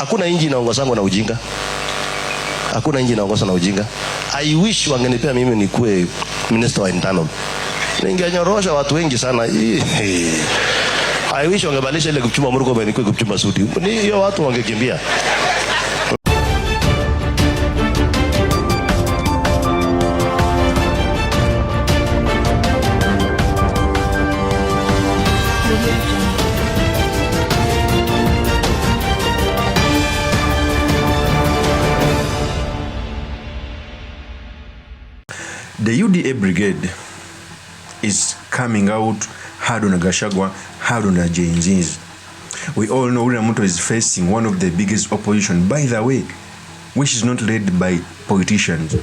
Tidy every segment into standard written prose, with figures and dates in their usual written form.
Hakuna inji inaongozwa na ujinga. Hakuna inji inaongozwa na ujinga. I wish wangenipea mimi nikuwe minister wa internal. Ningenyorosha watu wengi sana. I wish wangebadilisha ile kuchuma Murkomen nikuwe kuchuma SUDI. Ni hiyo watu wangekimbia. The UDA brigade is coming out hard on GACHAGUA, hard on the GENZ. We all know RUTO is facing one of the biggest opposition, by the way, which is not led by politicians.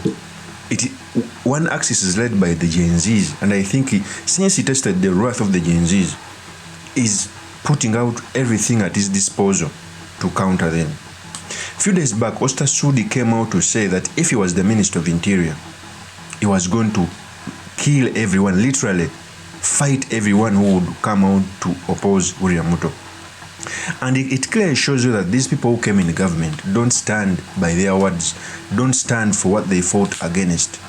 One axis is led by the GENZs, and I think since he tested the wrath of the GENZs, is putting out everything at his disposal to counter them. A few days back, SUDI came out to say that if he was the Minister of Interior, he was going to kill everyone, literally fight everyone who would come out to oppose William Ruto. And it clearly shows you that these people who came in the government don't stand by their words, don't stand for what they fought against.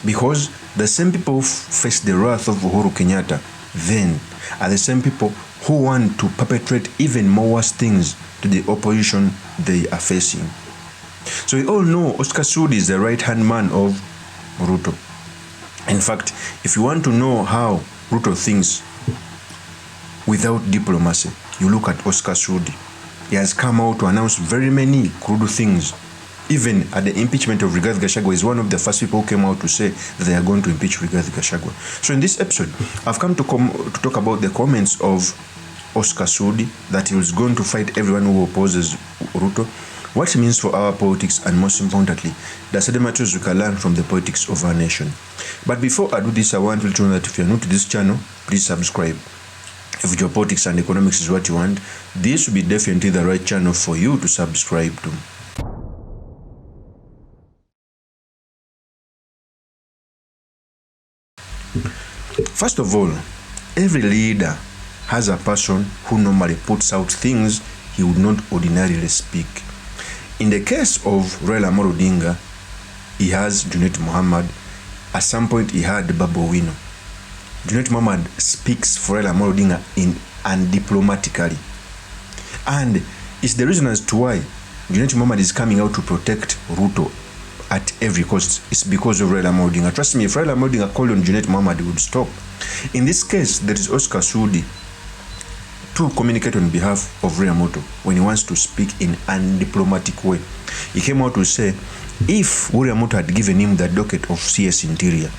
Because the same people who faced the wrath of Uhuru Kenyatta then are the same people who want to perpetrate even more worse things to the opposition they are facing. So we all know SUDI is the right-hand man of Ruto. In fact, if you want to know how Ruto thinks without diplomacy, you look at SUDI. He has come out to announce very many crude things. Even at the impeachment of GACHAGUA, is one of the first people who came out to say that they are going to impeach GACHAGUA. So in this episode, I've come to talk about the comments of SUDI, that he was going to fight everyone who opposes Ruto, what it means for our politics, and most importantly, the certain matters we can learn from the politics of our nation. But before I do this, I want you to know that if you are new to this channel, please subscribe. If your politics and economics is what you want, this will be definitely the right channel for you to subscribe to. First of all, every leader has a person who normally puts out things he would not ordinarily speak. In the case of Raila Amolo Odinga, he has Junet Mohammed. At some point, he had Babu Owino. Junet Mohammed speaks for Raila Amolo Odinga undiplomatically. And it's the reason as to why Junet Mohammed is coming out to protect Ruto at every cost. It's because of Raila Amolo Odinga. Trust me, if Raila Amolo Odinga called on Junet Mohammed, he would stop. In this case, there is SUDI to communicate on behalf of William Ruto when he wants to speak in undiplomatic way. He came out to say, if William Ruto had given him the docket of CS Interior,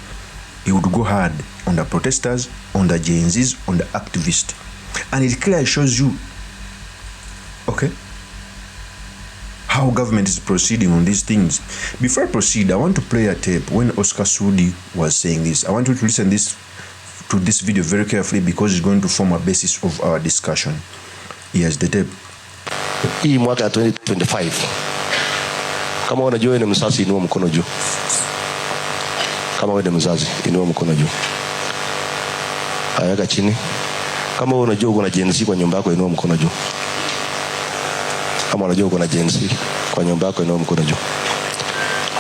he would go hard on the protesters, on the GENZs, on the activists. And it clearly shows you, okay, how government is proceeding on these things. Before I proceed, I want to play a tape when SUDI was saying this. I want you to listen to this video very carefully because it's going to form a basis of our discussion. Here's the tape. Hii mwaka 2025. Kama unajua ni mzazi, inua mkono juu. Kama wewe ni mzazi, inua mkono juu. Aweka chini. Kama unajua uko na GENZ kwa nyumba yako, inua mkono juu. Kama unajua uko na GENZ kwa nyumba yako, inua mkono juu.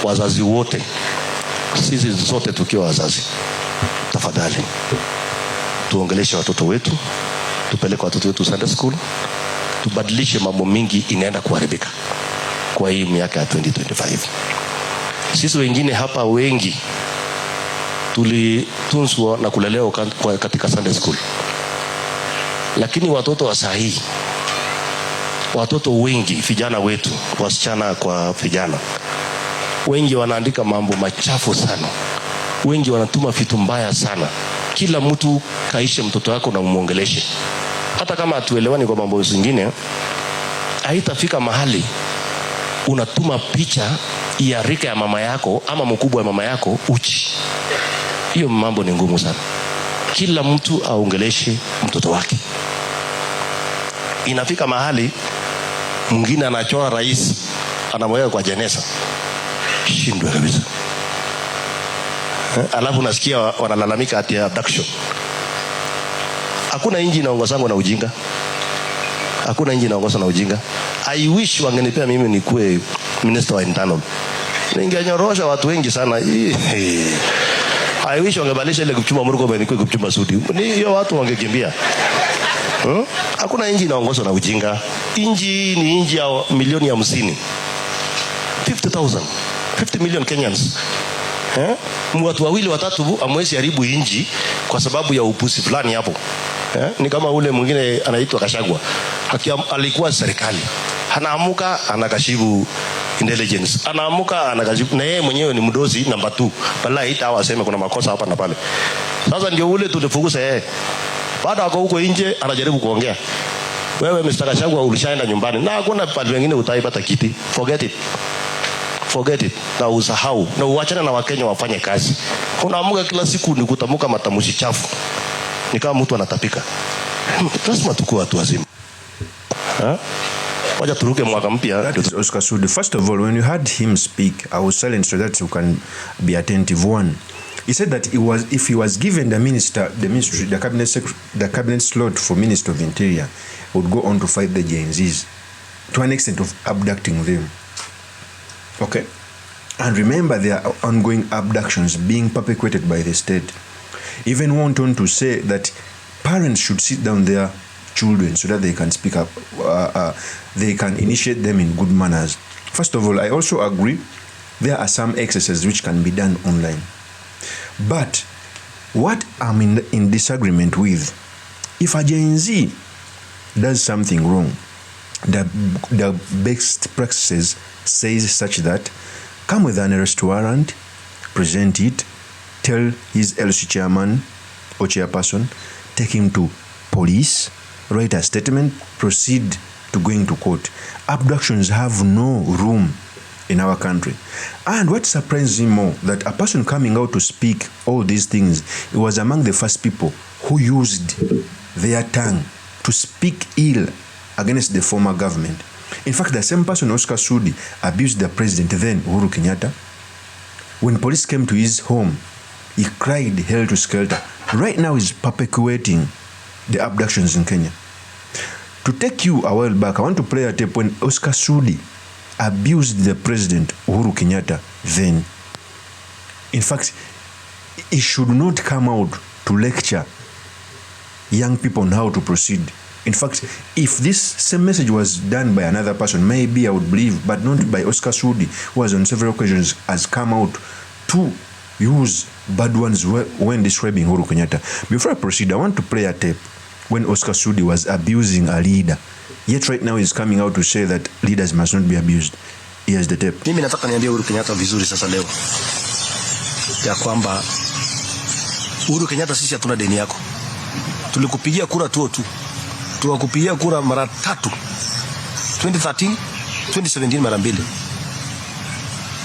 Wazazi wote, sisi zote tukiwa wazazi, tafadhali tuongeleshe watoto wetu, tupeleke watoto wetu Sunday school, tubadilishe mambo mingi inaenda kuharibika kwa hii miaka ya 2025. Sisi wengine hapa wengi tulitunzwa na kulelewa katika Sunday school. Lakini watoto wa saa hii, watoto wengi, vijana wetu, wasichana kwa vijana, wengi wanaandika mambo machafu sana. Wengi wanatuma vitu mbaya sana. Kila mtu kaishe mtoto wako na umuongeleshe. Hata kama atuelewani kwa mambo zingine, haitafika mahali unatuma picha ya rika ya mama yako ama mkubwa wa mama yako uchi. Hiyo mambo ni ngumu sana. Kila mtu aongeleshe mtoto wake. Inafika mahali mwingine anachora rais, anamweka kwa jeneza. Shindwe kabisa. Alafu nasikia wanalalamika ati abduction. Hakuna inji inaongozwa na ujinga. Hakuna nchi inaongozwa na ujinga. I wish wangenipea mimi nikuwe minister wa internal. Ningenyorosha watu wengi sana. I wish wangebalisha ile kuchuma Murkomen nikuwe kuchuma SUDI. Ni hiyo watu wangekimbia. Hakuna nchi inaongozwa na ujinga. Nchi ni nchi ya milioni 50. 50 million Kenyans. Watu wawili watatu amwezi haribu nchi kwa sababu ya upusi fulani hapo. Ni kama ule mwingine anaitwa GACHAGUA. Alikuwa serikali. Anaamuka anakashifu intelligence. Anaamuka anakashifu na yeye mwenyewe ni mdozi namba 2. Wallahi itawa aseme kuna makosa hapa na pale. Sasa ndio ule tulifukuza yeye. Baada wako huko nje anajaribu kuongea. Wewe Mr. GACHAGUA ulishaenda nyumbani na hakuna pale wengine utaipata kiti. Forget it. Na usahau. Na uachane na Wakenya wafanye kazi. Unaamuka kila siku ni kutamuka matamushi chafu. Ni kama mtu anatapika. Lazima tukue watu wazima. Wacha turuke mwaka mpya. Oscar Sudi, first of all, when you heard him speak, I was silent so that you can be attentive. One, he said that if he was given the cabinet slot for Minister of Interior, he would go on to fight the GENZs to an extent of abducting them. Okay? And remember, there are ongoing abductions being perpetrated by the state. Even went on to say that parents should sit down their children so that they can speak up, they can initiate them in good manners. First of all, I also agree there are some exercises which can be done online. But what I'm in disagreement with, if a Gen Z does something wrong, the best practices says such that come with an arrest warrant, present it, tell his LC chairman or chairperson, take him to police, write a statement, proceed to going to court. Abductions have no room in our country. And what surprises me more, that a person coming out to speak all these things, he was among the first people who used their tongue to speak ill against the former government. In fact, the same person, Oscar Sudi, abused the president then, Uhuru Kenyatta. When police came to his home, he cried hell to skelter. Right now he's perpetuating the abductions in Kenya. To take you a while back, I want to play a tape when Oscar Sudi abused the president, Uhuru Kenyatta, then. In fact, he should not come out to lecture young people on how to proceed. In fact, if this same message was done by another person, maybe I would believe, but not by Oscar Sudi, who has on several occasions has come out to use bad ones when describing Uhuru Kenyatta. Before I proceed, I want to play a tape when Oscar Sudi was abusing a leader. Yet right now he's coming out to say that leaders must not be abused. Here's the tape. Mimi nataka niambie Uhuru Kenyatta vizuri sasa leo ya kwamba Uhuru Kenyatta, sisi hatuna deni yako. Tulikupigia kura tu. Tuwakupigia kura mara 3. 2013, 2017 mara 2.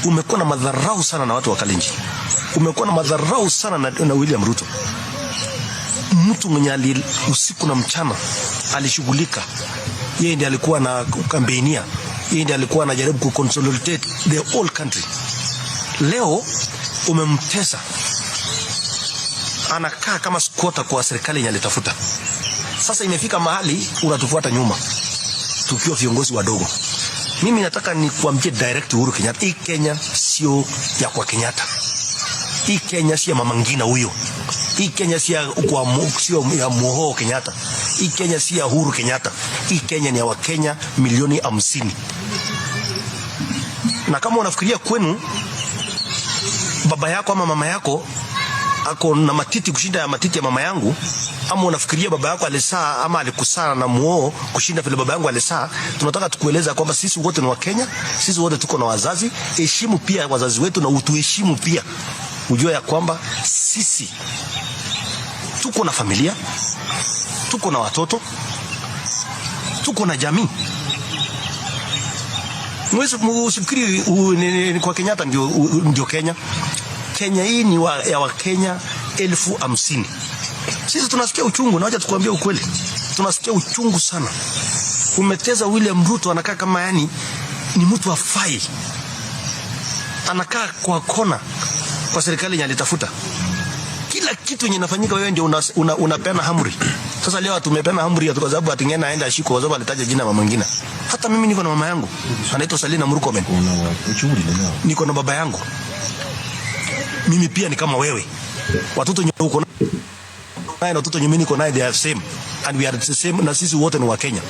Umekuwa na madharau sana na watu wa Kalenjin. Umekuwa na madharau sana na William Ruto. Mtu mwenye usiku na mchana alishughulika. Yeye ndiye alikuwa na kampenia. Yeye ndiye alikuwa anajaribu kuconsolidate the whole country. Leo umemtesa. Anakaa kama squatter kwa serikali yenye alitafuta. Sasa imefika mahali unatufuata nyuma tukiwa viongozi wadogo. Mimi nataka nikuambie direct Uhuru Kenyatta, hii Kenya sio ya kwa Kenyatta. Hii Kenya si ya Mama Ngina huyo. Hii Kenya si ya sio ya Moho Kenyatta. Hii Kenya si ya Uhuru Kenyatta. Hii Kenya ni ya Wakenya milioni 50. Na kama unafikiria kwenu baba yako ama mama yako ako na matiti kushinda ya matiti ya mama yangu, ama unafikiria baba yako alisaa ama alikusana na muo kushinda vile baba yangu alisaa, tunataka tukueleza kwamba sisi wote ni Wakenya, sisi wote tuko na wazazi. Heshimu pia wazazi wetu na utuheshimu pia. Ujue ya kwamba sisi tuko na familia, tuko na watoto, tuko na jamii. Usifikiri ni kwa Kenyatta ndio Kenya. Kenya hii ni ya Wakenya 50,000. Sisi tunasikia uchungu, na wacha tukuambie ukweli. Tunasikia uchungu sana. Umeteza William Ruto, anakaa kama yani ni mtu afai. Anakaa kwa kona kwa serikali yenye alitafuta. Kila kitu yenye inafanyika wewe ndio unapeana amri. Sasa leo tumepeana amri ya kwa sababu atingena aenda ashiko kwa sababu alitaja jina mama mwingine. Hata mimi niko na mama yangu anaitwa Salina Murkomen. Niko na baba yangu. Mimi pia ni kama wewe. Watoto uko naye na watoto nyumbani niko naye, they are same and we are the same, na sisi wote ni wa Kenya.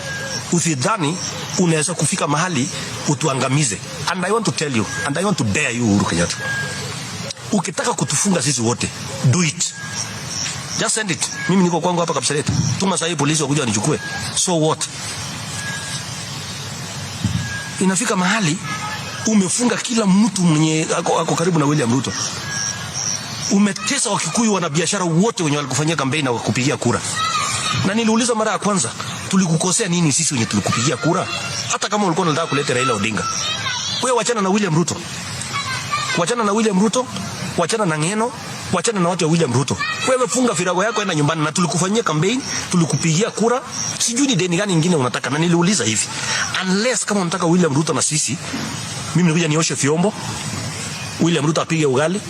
Usidhani unaweza kufika mahali utuangamize. And I want to tell you and I want to dare you, Uhuru Kenyatta. Ukitaka kutufunga sisi wote, do it. Just send it. Mimi niko kwangu hapa Kapseret. Tuma sahi polisi wakuja wanichukue. So what? Inafika mahali umefunga kila mtu mwenye ako karibu na William Ruto. Umetesa Wakikuyu wanabiashara wote wenye walikufanyia kampeni na kukupigia kura. Na niliuliza mara ya kwanza, tulikukosea nini sisi wenye tulikupigia kura? Hata kama ulikuwa unataka kuleta Raila Odinga. Wewe wachana na William Ruto. Wachana na William Ruto, wachana na Ngeno, wachana na watu wa William Ruto. Wewe funga virago yako enda nyumbani, na tulikufanyia kampeni, tulikupigia kura. Sijui ni deni gani nyingine unataka. Na niliuliza hivi, unless kama unataka William Ruto na sisi, mimi nikuja nioshe vyombo, William Ruto apige ugali,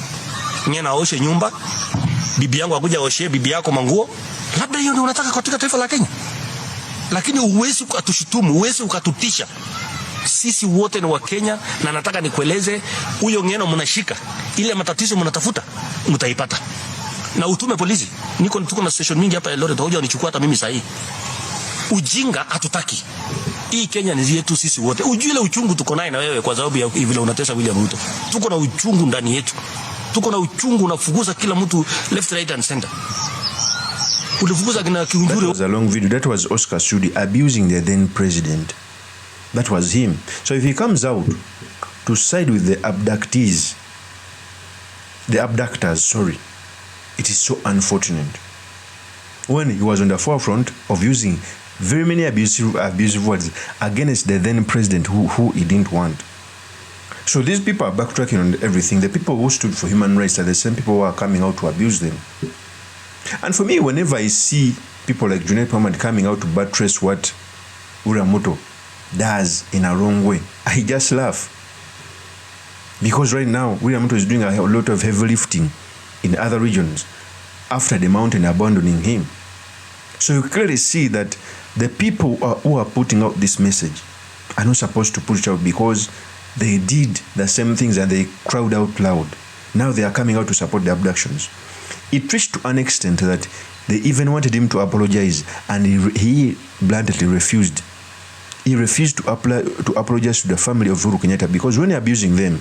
Ngeno aoshe nyumba, bibi yangu akuja aoshe bibi yako manguo, labda hiyo ndio unataka katika taifa la Kenya. Lakini uwezi ukatushutumu, uwezi ukatutisha. Sisi wote ni wa Kenya, na nataka nikueleze, huyo Ngeno mnashika, ile matatizo mnatafuta mtaipata. Na utume polisi. Tuko na station mingi hapa Eldoret, hoja wanichukua hata mimi sahi. Ujinga hatutaki. Hii Kenya ni yetu sisi wote. Ujue ile uchungu tuko naye na wewe kwa sababu ya vile unatesa William Ruto. Tuko na uchungu ndani yetu. Tuko na uchungu, unafukuza kila mtu left, right and center. Ulifukuza kina Kiunjuri. That was a long video. That was Oscar SUDI abusing the then president. That was him. So if he comes out to side with the abductees, the abductors, sorry, it is so unfortunate. When he was on the forefront of using very many abusive words against the then president who he didn't want. So these people are backtracking on everything. The people who stood for human rights are the same people who are coming out to abuse them. And for me, whenever I see people like Junet Mohammed coming out to buttress what William Ruto does in a wrong way, I just laugh. Because right now, William Ruto is doing a lot of heavy lifting in other regions after the mountain abandoning him. So you clearly see that the people who are putting out this message are not supposed to put it out because they did the same things and they crowd out loud. Now they are coming out to support the abductions. It reached to an extent that they even wanted him to apologize, and he bluntly refused. He refused to apologize to the family of Uhuru Kenyatta, because when abusing them,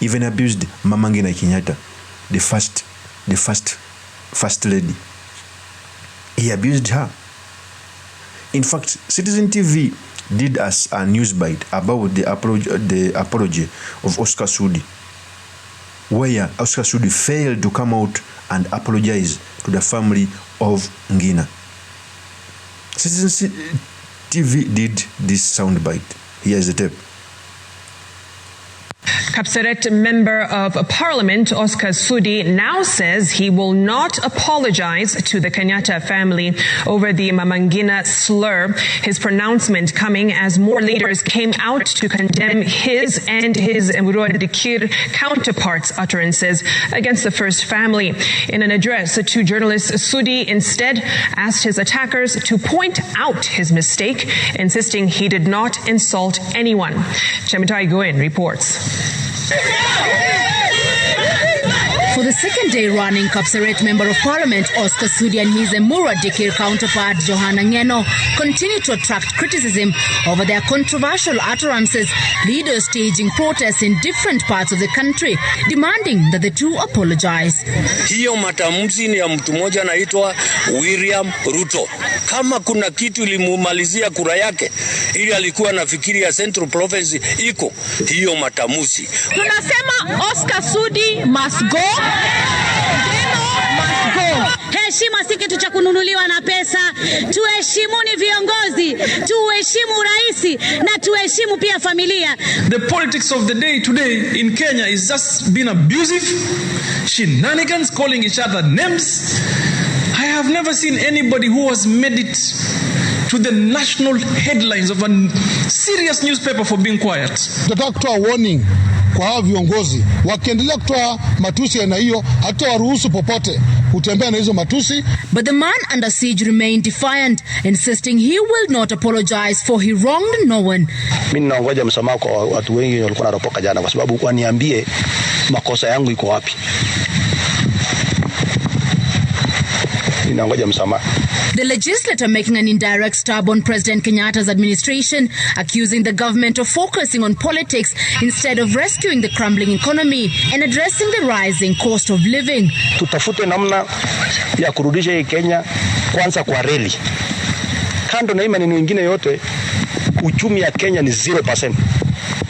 even abused Mama Ngina Kenyatta, the first lady. He abused her. In fact, Citizen TV did us a news bite about the apology of Oscar SUDI, where Oscar SUDI failed to come out and apologize to the family of Ngina. Citizen TV did this soundbite. Here's the tape. Kapseret Member of Parliament Oscar SUDI now says he will not apologize to the Kenyatta family over the Mama Ngina slur. His pronouncement coming as more leaders came out to condemn his and his Dikir counterparts' utterances against the first family. In an address to journalists, SUDI instead asked his attackers to point out his mistake, insisting he did not insult anyone. Chemitai Goen reports. For the second day running, Kapseret Member of Parliament Oscar SUDI and his Emurua Dikir counterpart Johanna Ngeno continue to attract criticism over their controversial utterances, leaders staging protests in different parts of the country, demanding that the two apologize. Hiyo matamshi ni ya mtu mmoja anaitwa William Ruto. Kama kuna kitu ilimumalizia kura yake, ili alikuwa nafikiri ya Central Province iko hiyo matamshi. Tunasema Oscar SUDI must go. Heshima si kitu cha kununuliwa na pesa. Tuheshimuni viongozi, tuheshimu rais na tuheshimu pia familia. The politics of the day today in Kenya is just being abusive, shenanigans, calling each other names. I have never seen anybody who has made it to the national headlines of a serious newspaper for being quiet. The doctor warning kwa hao viongozi. Wakiendelea kutoa matusi na hiyo, hatawaruhusu popote kutembea na hizo matusi. But the man under siege remained defiant, insisting he will not apologize for he wronged no one. Mimi ninaongoja msamaha kwa watu wengi walikuwa wanaropoka jana, kwa sababu waniambie makosa yangu iko wapi. Ninaongoja msamaha. The legislator making an indirect stab on President Kenyatta's administration, accusing the government of focusing on politics instead of rescuing the crumbling economy and addressing the rising cost of living. Tutafute namna ya kurudisha hii Kenya kwanza kwa reli. Kando na maneno mengine yote, uchumi ya Kenya ni 0%.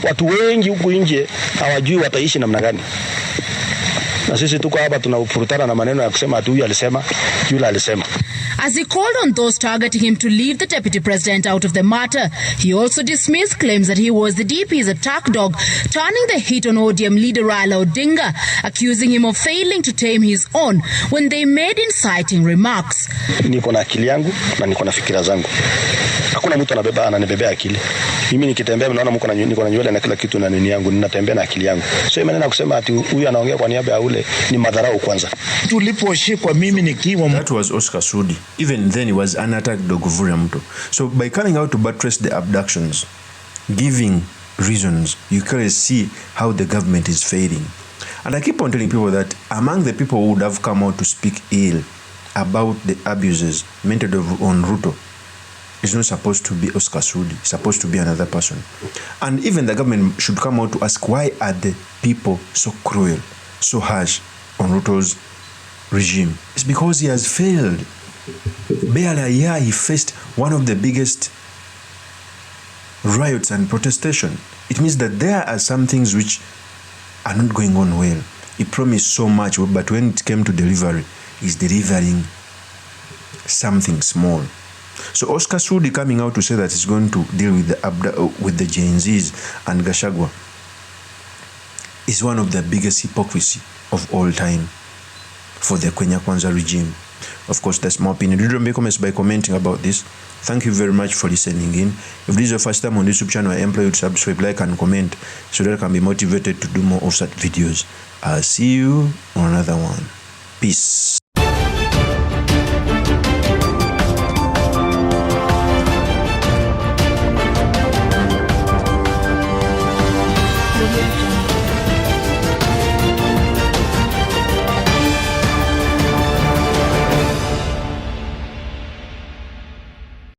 Watu wengi huku nje hawajui wataishi namna gani. Na sisi tuko hapa tunafurutana na maneno ya kusema ati huyu alisema, yule alisema. As he called on those targeting him to leave the deputy president out of the matter, he also dismissed claims that he was the DP's attack dog, turning the hit on ODM leader Raila Odinga, accusing him of failing to tame his own when they made inciting remarks. Niko na akili yangu na niko na fikira zangu. Hakuna mtu ananibebea akili. Mimi nikitembea naona niko na nywele na kila kitu na nini yangu, ninatembea na akili yangu. So maneno ya kusema ati huyu anaongea kwa niaba ya ule ni madharau kwanza. Tuliposhikwa mimi nikiwa, that was Oscar Sudi. Even then he was an attack dog of William Ruto. So by coming out to buttress the abductions, giving reasons, you clearly see how the government is failing. And I keep on telling people that among the people who would have come out to speak ill about the abuses meted on Ruto, it's not supposed to be Oscar Sudi. It's supposed to be another person. And even the government should come out to ask, why are the people so cruel, so harsh on Ruto's regime? It's because he has failed. Barely a year he faced one of the biggest riots and protestation. It means that there are some things which are not going on well. He promised so much, but when it came to delivery, he's delivering something small. So Oscar Sudi coming out to say that he's going to deal with the GENZs and GACHAGUA is one of the biggest hypocrisy of all time for the Kenya Kwanza regime. Of course, that's my opinion. Do make comments by commenting about this. Thank you very much for listening in. If this is your first time on this YouTube channel, I implore you to subscribe, like, and comment so that I can be motivated to do more of such videos. I'll see you on another one. Peace.